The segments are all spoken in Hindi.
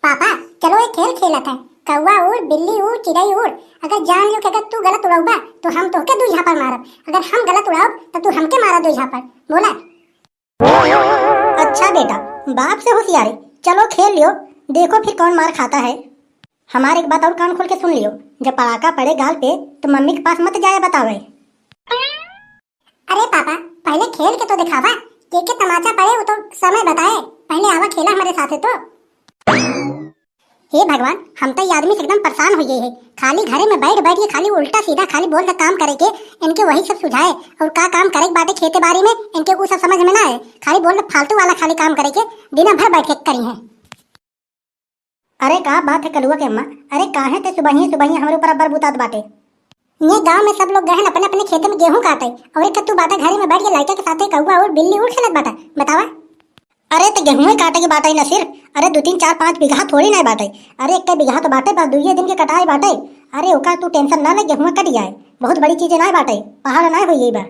पापा चलो एक खेल खेलत है। कौवा उड़, बिल्ली उड़, चिड़ई उड़। अगर जान लो कि अगर तू गलत उड़ाऊबा तो हम तोहके दू झापड़ मारब, अगर हम गलत उड़ाऊ तो तू हमके मारा दू झापड़। बोला? अच्छा बेटा, बाप से होशियारी। चलो खेल लियो, देखो फिर कौन मार खाता है। हमारे एक बात और कान खोल के सुन लियो, जब पड़ाका पड़े गाल पे तो मम्मी के पास मत जाए बतावे। अरे पापा पहले खेल के तो दिखावा, के तमाचा पड़े वो तो समय बताए। पहले आवा खेला हमारे साथे तो। हे भगवान, हम तो ये आदमी से एकदम परेशान हो गए है। खाली घरे में बैठ बैठ के खाली उल्टा सीधा खाली बोल का काम करे के इनके वही सब सुझाए, और का काम करे बाटे खेते बाड़ी में इनके वो सब समझ में ना आए। खाली बोल फालतू वाला खाली काम करे के दिन भर बैठ के करी है। अरे का बात है कलुआ के अम्मा, अरे काहे ते सुबह हमारे ऊपर अब्बर बुतात बाटे। ये गांव में सब लोग गहन अपने अपने खेते में गेहूं काटे, और एक तू बाटा घरे में बैठ के लड़का के साथे कौवा और बिल्ली उड़ खेलत बाटा। बतावा? अरे तो गेहूं काटे के बाटे ना सिर्फ, अरे 2-3-4-5 बीघा थोड़ी ना बाटे। अरे एक बीघा तो बाटे, बस 2 दिन के कटाई बाटे। अरे ओका तू टेंशन ना ले, गेहूं कट जाए, बहुत बड़ी चीजें ना बाटे, पहाड़ ना हो बा।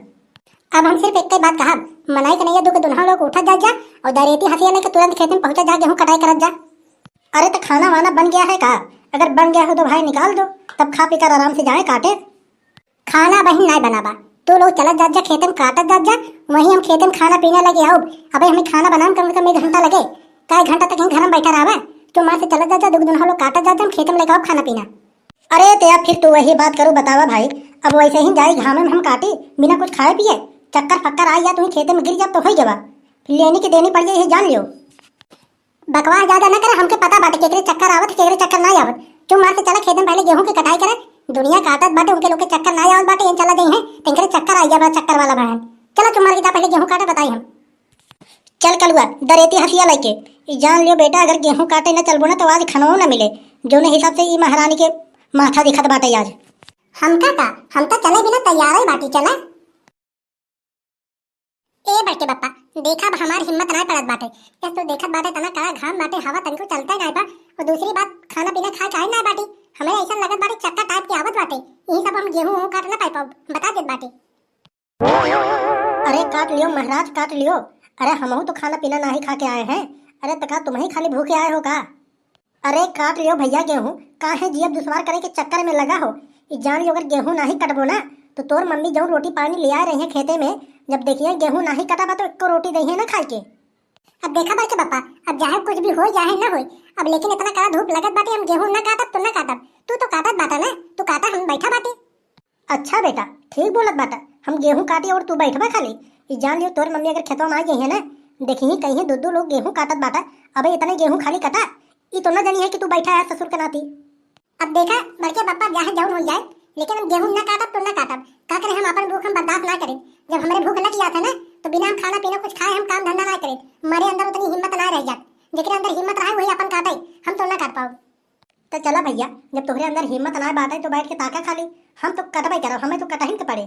अब हम सिर्फ एक बात कहा, मनाई कन्हैया दो के दुल्हा लोग उठा जा और दरेती हंसिया लेके तुरंत खेत में पहुंचा जा, गेहूं कटाई करत जा। अरे तो खाना वाना बन गया है का? अगर बन गया हो तो भाई निकाल दो, तब खा पी कर आराम से जाए काटे। खाना बहन ना बनाबा, तू लोग चलत जा खेतन काटत जा, वहीं हम खेतन खाना पीना लगे आओ। अबे हमें खाना बनाने कम से कम 1 घंटा लगे, का 1 घंटा तक घर में बैठा रहा। तो माँ से चलत जा, दुख लोग काटत जा, हम खेत में लेके आओ खाना पीना। अरे तो अब फिर तू वही बात करो, बतावा भाई। अब वैसे ही जाए घामे में हम काटे बिना कुछ खाए पिए, चक्कर फक्कर आई या तुम्हें खेते में गिर जा तो हो जावा, लेनी की देनी पड़ जाए, ये जान लियो। बकवास ज्यादा न करे, हमके पता बाटे केकरे चक्कर आवत केकरे चक्कर ना आवत। तू माँ से चला खेत में पहले गेहूं की कटाई करे, दुनिया काटत बाटे उनके लोग के चक्कर ना आवत बाटे, चला गई है तिनकरे चक्कर आई जा, चक्कर वाला बहन। चलो तुम मार के पहले गेहूं काटे बताई हम। चल कलुआ दरेती हंसिया लेके जान लियो बेटा, अगर गेहूं काटे न चलबो ना तो आज खनौ न मिले, जो ने हिसाब से ई महारानी के माथा दिखत बाटे आज। हम तो चले बिना तैयार ही बाटी चला। ए बड़के बप्पा देखा हमारी हिम्मत ना पड़त बाटे, एक तो देखत बाटे तना कड़ा घाम बाटे, हवा तनको चलता नहीं बा, और दूसरी बात खाना पीना खा चाहे ना बाटी। हमें ऐसा लगत बाटे चक्का टाइप की आवत बाटे, यही सब हम गेहूं काट ना पाए, बता देत बाटे। अरे काट लियो महाराज काट लियो, अरे हमहू तो खाना पीना ना ही खा के आए हैं। अरे तका तुम्हें खाली भूखे आए हो का? अरे काट लियो भैया गेहूं, काहे जियब दुश्वार करे के चक्कर में लगा हो। जान लियो अगर गेहूं ना ही कटबो ना तो तोर मम्मी जो रोटी पानी ले आ रही है खेते में, जब देखिए गेहूं ना ही कटा तो एक रोटी दही है ना खाए के। अब देखा बड़के बप्पा, अब चाहे कुछ भी हो चाहे ना हो, अब लेकिन इतना कड़ा धूप लगत बाटे, हम गेहूं ना काटब तो ना काटब। तू तो काटत बाटा ना, तू काटा हम बैठा बाटे। अच्छा बेटा ठीक बोलत बाटा, हम गेहूं काटी और तू बैठबा खाली। जान लियो तोर मम्मी अगर खेतों में आ गई है ना, देखी कहीं 2-2 लोग गेहूं काटत बाटा, अबे इतने गेहूं खाली कटा, ये तो ना जानी है कि तू बैठा है ससुर के नाती। अब देखा बड़के बप्पा चाहे जाऊन हो जाए, लेकिन हम गेहूं ना काटब तो ना काटब। का करें, हम अपन भूख हम बर्दाश्त ना करें। जब हमारे भूख लग जाता ना तो बिना हम खाना पीना कुछ खाए हम काम धंधा ना करें, हमारे अंदर उतनी हिम्मत ना रह जात। जेकरे अंदर हिम्मत रहे वही अपन काटे, हम तो ना काट पाओ। तो चला भैया, जब तुम्हारे अंदर हिम्मत ना बाटे तो बैठ के ताका खाली, हम तो कटबाई करो, हमें तो कटा ही तो पड़े।